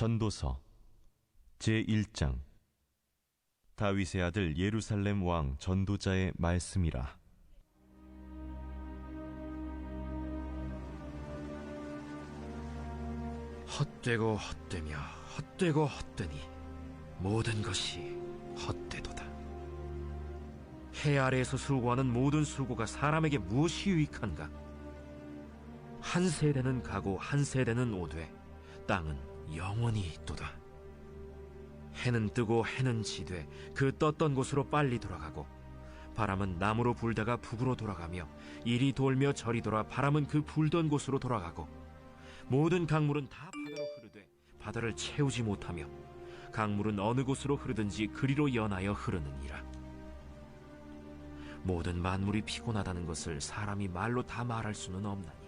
전도서 제1장. 다윗의 아들 예루살렘 왕 전도자의 말씀이라. 헛되고 헛되며 헛되고 헛되니 모든 것이 헛되도다. 해 아래에서 수고하는 모든 수고가 사람에게 무엇이 유익한가? 한 세대는 가고 한 세대는 오되 땅은 영원히 있도다. 해는 뜨고 해는 지되 그 떴던 곳으로 빨리 돌아가고, 바람은 남으로 불다가 북으로 돌아가며 이리 돌며 저리 돌아 바람은 그 불던 곳으로 돌아가고, 모든 강물은 다 바다로 흐르되 바다를 채우지 못하며 강물은 어느 곳으로 흐르든지 그리로 연하여 흐르느니라. 모든 만물이 피곤하다는 것을 사람이 말로 다 말할 수는 없나니,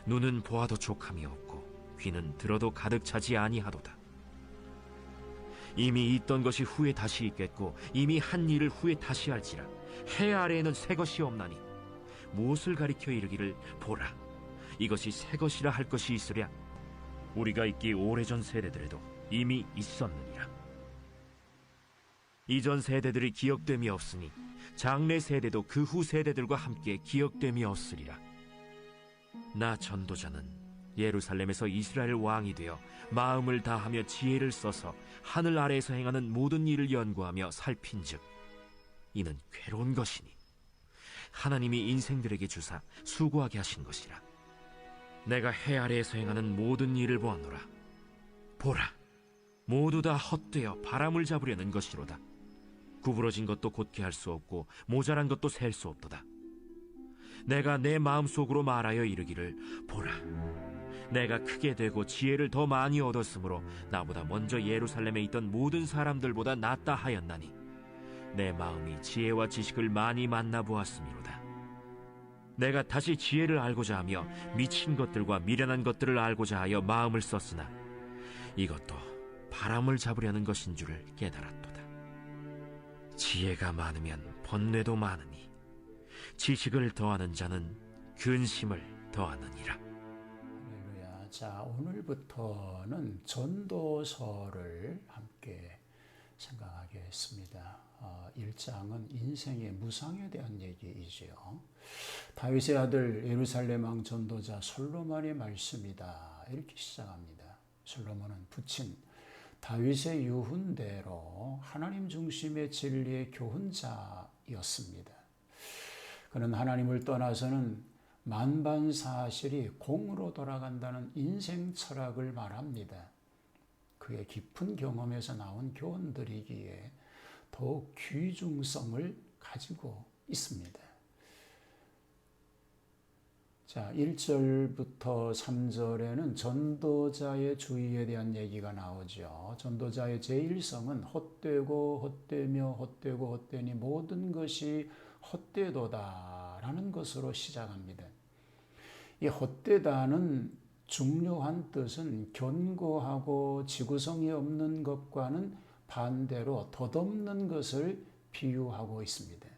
눈은 보아도 족함이 없고 귀는 들어도 가득 차지 아니하도다. 이미 있던 것이 후에 다시 있겠고 이미 한 일을 후에 다시 할지라. 해 아래에는 새 것이 없나니 무엇을 가리켜 이르기를 보라, 이것이 새 것이라 할 것이 있으랴. 우리가 있기 오래전 세대들에도 이미 있었느니라. 이전 세대들이 기억됨이 없으니 장래 세대도 그 후 세대들과 함께 기억됨이 없으리라. 나 전도자는 예루살렘에서 이스라엘 왕이 되어 마음을 다하며 지혜를 써서 하늘 아래에서 행하는 모든 일을 연구하며 살핀즉 이는 괴로운 것이니 하나님이 인생들에게 주사 수고하게 하신 것이라. 내가 해 아래에서 행하는 모든 일을 보았노라. 보라, 모두 다 헛되어 바람을 잡으려는 것이로다. 구부러진 것도 곧게 할 수 없고 모자란 것도 셀 수 없도다. 내가 내 마음속으로 말하여 이르기를 보라, 내가 크게 되고 지혜를 더 많이 얻었으므로 나보다 먼저 예루살렘에 있던 모든 사람들보다 낫다 하였나니 내 마음이 지혜와 지식을 많이 만나보았음이로다. 내가 다시 지혜를 알고자 하며 미친 것들과 미련한 것들을 알고자 하여 마음을 썼으나 이것도 바람을 잡으려는 것인 줄을 깨달았도다. 지혜가 많으면 번뇌도 많으니 지식을 더하는 자는 근심을 더하느니라. 할렐루야. 자, 오늘부터는 전도서를 함께 생각하겠습니다. 1장은 인생의 무상에 대한 얘기이지요. 다윗의 아들 예루살렘 왕 전도자 솔로몬의 말씀이다, 이렇게 시작합니다. 솔로몬은 부친 다윗의 유훈대로 하나님 중심의 진리의 교훈자였습니다. 그는 하나님을 떠나서는 만반사실이 공으로 돌아간다는 인생 철학을 말합니다. 그의 깊은 경험에서 나온 교훈들이기에 더욱 귀중성을 가지고 있습니다. 자, 1절부터 3절에는 전도자의 주의에 대한 얘기가 나오죠. 전도자의 제1성은 헛되고 헛되며 헛되고 헛되니 모든 것이 헛되도다 라는 것으로 시작합니다. 이 헛되다는 중요한 뜻은 견고하고 지구성이 없는 것과는 반대로 덧없는 것을 비유하고 있습니다.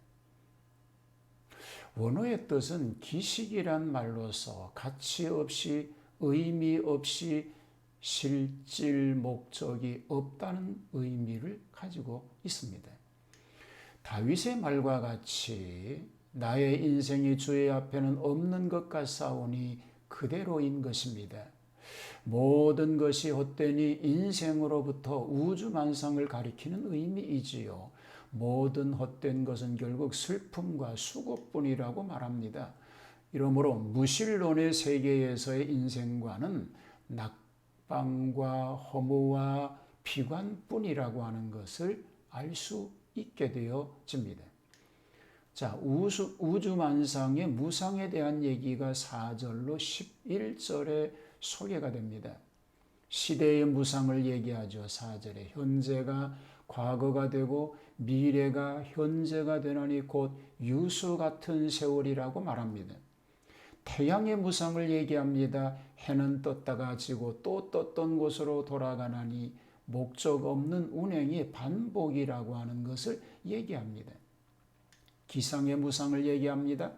원어의 뜻은 기식이란 말로서 가치 없이 의미 없이 실질 목적이 없다는 의미를 가지고 있습니다. 다윗의 말과 같이 나의 인생이 주의 앞에는 없는 것 같사오니 그대로인 것입니다. 모든 것이 헛되니 인생으로부터 우주만상을 가리키는 의미이지요. 모든 헛된 것은 결국 슬픔과 수고뿐이라고 말합니다. 이러므로 무신론의 세계에서의 인생과는 낙방과 허무와 비관뿐이라고 하는 것을 알 수 있게 되어집니다. 자, 우주만상의 무상에 대한 얘기가 4절로 11절에 소개가 됩니다. 시대의 무상을 얘기하죠. 4절에 현재가 과거가 되고 미래가 현재가 되나니 곧 유수 같은 세월이라고 말합니다. 태양의 무상을 얘기합니다. 해는 떴다가 지고 또 떴던 곳으로 돌아가나니 목적 없는 운행이 반복이라고 하는 것을 얘기합니다. 기상의 무상을 얘기합니다.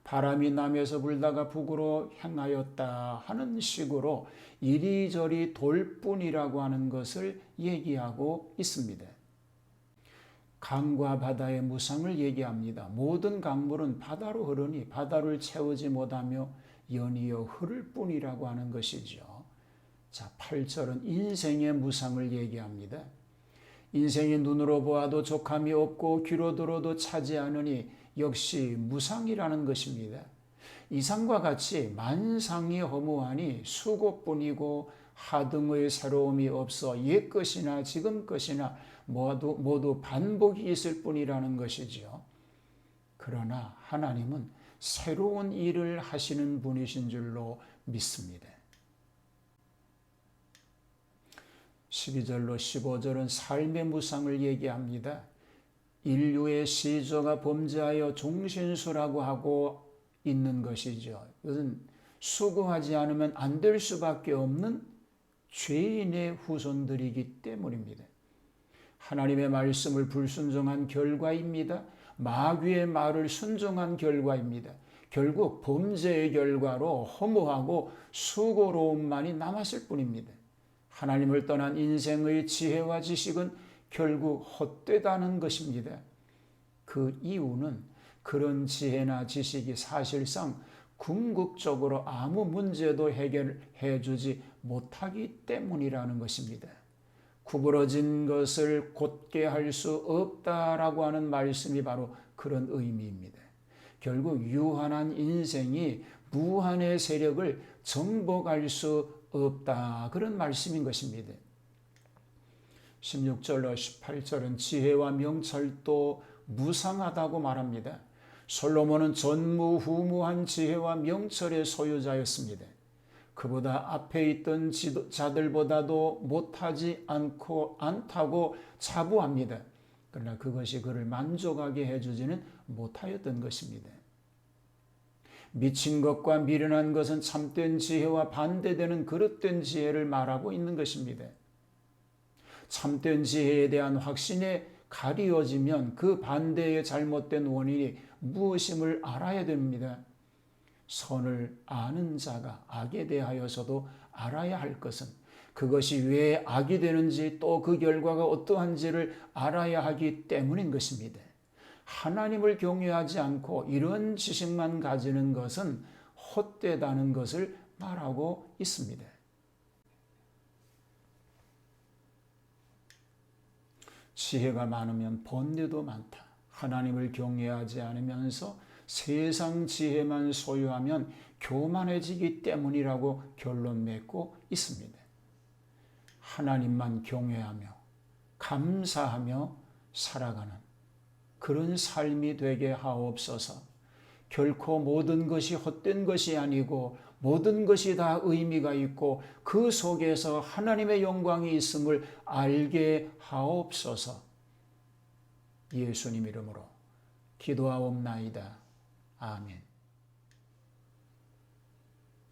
바람이 남에서 불다가 북으로 향하였다 하는 식으로 이리저리 돌뿐이라고 하는 것을 얘기하고 있습니다. 강과 바다의 무상을 얘기합니다. 모든 강물은 바다로 흐르니 바다를 채우지 못하며 연이어 흐를 뿐이라고 하는 것이죠. 자, 8절은 인생의 무상을 얘기합니다. 인생이 눈으로 보아도 족함이 없고 귀로 들어도 차지 않으니 역시 무상이라는 것입니다. 이상과 같이 만상이 허무하니 수고뿐이고 하등의 새로움이 없어 옛 것이나 지금 것이나 모두 반복이 있을 뿐이라는 것이지요. 그러나 하나님은 새로운 일을 하시는 분이신 줄로 믿습니다. 12절로 15절은 삶의 무상을 얘기합니다. 인류의 시조가 범죄하여 종신수라고 하고 있는 것이죠. 이것은 수고하지 않으면 안 될 수밖에 없는 죄인의 후손들이기 때문입니다. 하나님의 말씀을 불순종한 결과입니다. 마귀의 말을 순종한 결과입니다. 결국 범죄의 결과로 허무하고 수고로움만이 남았을 뿐입니다. 하나님을 떠난 인생의 지혜와 지식은 결국 헛되다는 것입니다. 그 이유는 그런 지혜나 지식이 사실상 궁극적으로 아무 문제도 해결해 주지 못하기 때문이라는 것입니다. 구부러진 것을 곧게 할 수 없다라고 하는 말씀이 바로 그런 의미입니다. 결국 유한한 인생이 무한의 세력을 정복할 수 없다, 그런 말씀인 것입니다. 16절로 18절은 지혜와 명철도 무상하다고 말합니다. 솔로몬은 전무후무한 지혜와 명철의 소유자였습니다. 그보다 앞에 있던 자들보다도 못하지 않다고 자부합니다. 그러나 그것이 그를 만족하게 해주지는 못하였던 것입니다. 미친 것과 미련한 것은 참된 지혜와 반대되는 그릇된 지혜를 말하고 있는 것입니다. 참된 지혜에 대한 확신에 가리워지면 그 반대의 잘못된 원인이 무엇임을 알아야 됩니다. 선을 아는 자가 악에 대하여서도 알아야 할 것은 그것이 왜 악이 되는지 또 그 결과가 어떠한지를 알아야 하기 때문인 것입니다. 하나님을 경외하지 않고 이런 지식만 가지는 것은 헛되다는 것을 말하고 있습니다. 지혜가 많으면 번뇌도 많다. 하나님을 경외하지 않으면서 세상 지혜만 소유하면 교만해지기 때문이라고 결론 맺고 있습니다. 하나님만 경외하며 감사하며 살아가는 그런 삶이 되게 하옵소서. 결코 모든 것이 헛된 것이 아니고 모든 것이 다 의미가 있고 그 속에서 하나님의 영광이 있음을 알게 하옵소서. 예수님 이름으로 기도하옵나이다. 아멘.